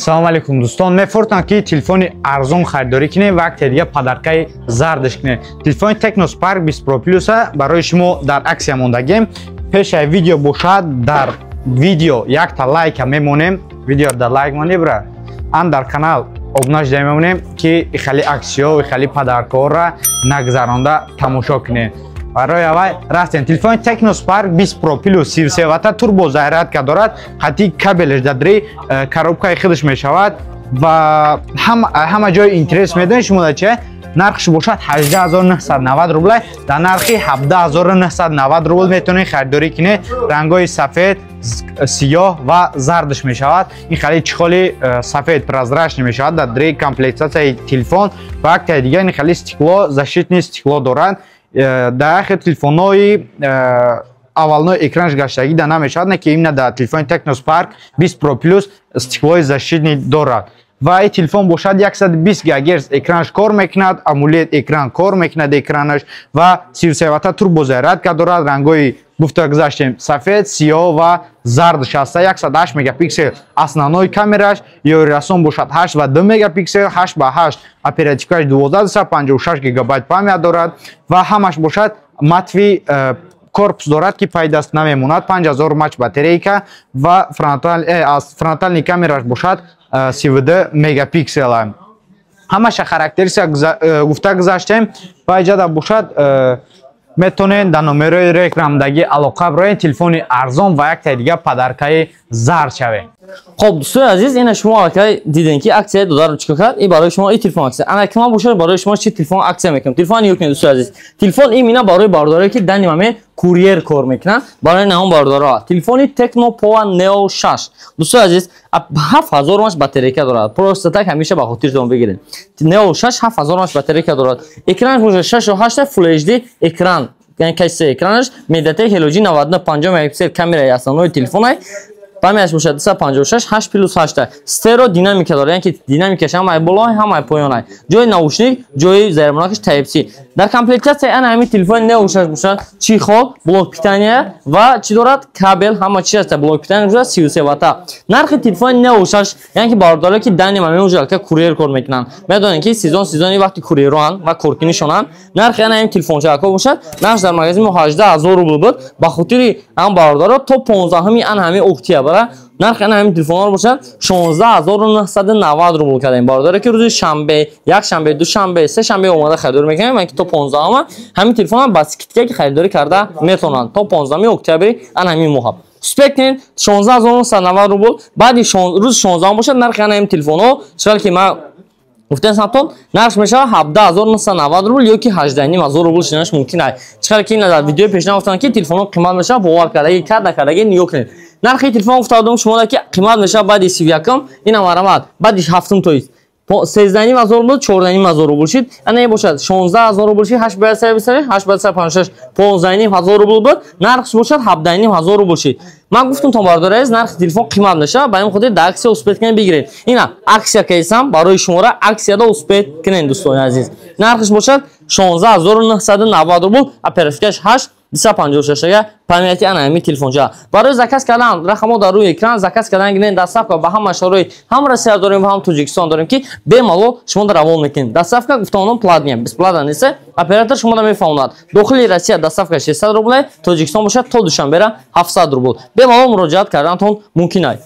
салом алейкум дӯстон, мефуртам ки телефони арзон харидорӣ кинем ва актия падаркаи зардаш кинем. Телефони Tecno Spark 20 Pro Plus барои шумо дар аксия мондагем. Пешаи видео бошад, дар видео якта лайка мемонем. Видео дар лайк монӣ бра. Ан дар канал обуна шуда мемонем ки ихали аксиё, ихали падаркаҳоро нагзаронда тамошо кинем. برای اول راستین تلفن Tecno Spark 20 Pro Plus 33 وات توربو зарядка دارد. حتی کابلش در коробкаи خودش میشود و همه جای اینترس میدونید شما چه نرخش باشد 18990 روبل در نرخ 17990 روبل میتونید خریداری کنید. رنگای سفید، سیاه و زردش میشود. این خیلی چخالی سفید прозрачный میشود در دری کامپلکتاسیای تلفن و یک دیگه این خیلی استیکلو защитный استیکلو دارند. در تلفن‌های اولنوع اکرانش گشتگی در نمیشود که این در تلفن Tecno Spark 20 Pro Plus استیکلوی защитný دارد و این تلفن باشد 120 گیگاهرتز اکرانش کار میکند، AMOLED اکران کار میکند اکرانش و 33 وات توربو зарядка دارد. رنگ‌های گفته گذاشتیم سفید، سیاه و زردش است. 108 مگاپیکسل основной камераш، یا رسوم باشد 8 و 2 مگاپیکسل، 8 به 8 اپراتیکاش 1256 گیگابایت پامیا دارد و همش باشد ماتوی корпус دارد که پایدست نمیموند. 5000 ماچ باتریکا و فرونتال کامراش باشد 32 مگاپیکسل. همش خاراکتریستیک گفته گذاشتیم. پایجا باشد میتونین در نمره رکلامدگی علاقه برای تلفن ارزان و یک دیگه پدرکای زرد شوه. خب دوستان عزیز، این شما که دیدین که اکسیه $2 چیکار کرد، این برای شما این تلفن اکسیه. انا که ما باشه برای شما چی تلفن اکسیه میکنم. تلفن یوکنید دوستان عزیز. تلفن این مینا برای بارداری که دنی مامه کوریر کار میکنه برای نام باردارا. تلفن تکنو پاور نئو 6 دوستان عزیز 7000 ماش باتریکا دارد. پروستاتک همیشه با خاطرتون بگیرید. نئو 6 7000 ماش باتریکا دارد. اکرانش 6.8 فول اچ دی اکران، یعنی کیسه اکرانش میدته هلوجی 99 مگاپیکسل کامرای основной تلفن پامیش باشد 256 8+8 سترو دینامیک داره، یعنی که دینامیکش هم بالای هم پایینه. جای ناوشنیک، جای زیرمناکش تایپ سی. در کامپلکتاسیای آن همین تلفن نئو 6 باشد. چی خال، بلوک پیتانیا و چی دارد؟ کابل همه چی است. بلوک پیتانیا باشد 33 وات. نرخ تلفن نئو 6 یعنی که بارداره که دنی میمونه که کوریر کار میکنن. میدونن که سیزونی وقتی کوریران و کورکینیشونن. نرخ آن همین تلفن چاکو باشد. نرخ در مغازه 18000 روبل بود. با خاطر آن بارداره تا 15 همین آن همین اکتبر نرخ همین تلفن باشد 16990 روبل کردیم. بارداره که روز شنبه، یک شنبه، دو شنبه، سه شنبه اومده خریداری میکنیم. من که تا 15 همین تلفن با سکیتکی که خریداری کرده میتونن تا 15 اکتبر آن همین ماه سپیکن 16990 روبل. بعد روز 16 باشد نرخ همین تلفن چرا که ما گفتن سمتون نرخ میشه 17990 روبل یا که 18000 روبل شدنش ممکنه. چرا که این در ویدیو پیشنهاد گفتن که تلفن قیمت میشه باور کردگی کرد نکردگی نیو کنید. نرخ تلفن افتادم شما که قیمت میشه بعد 31 این امارات بعدش هفتم تویست 13000 بود 14000 روبل شد. انا باشد 16000 روبل شد 8 باید سر بسره 8 باید سر 56 15000 روبل بود. نرخش باشد 17000 روبل شد. من گفتم تا بارداره از نرخ تلفن قیمت نشه باید خودت در اکسیا اسپیت کنین بگیرید. اینا اکسیا کیسم برای شما را اکسیا دا اسپیت کنین دوستان عزیز. نرخش باشد 16990 روبل اپراتیکش 8 256 پامیتی آن همین تلفن جا برای زکات کردن رقم‌ها در روی اکران زکات کردن گیرین دستاف که به هم مشهوری هم روسیه داریم و هم تاجیکستان داریم که به مالو شما در روان میکنید. دستاف که گفتم پلاتینیه 20 پلاتین نیست. اپراتور شما را میفهمد داخل روسیه دستاف که 600 روبل، تاجیکستان باشه تا دوشنبه 700 روبل. به مالو مراجعت کردنتون ممکنه.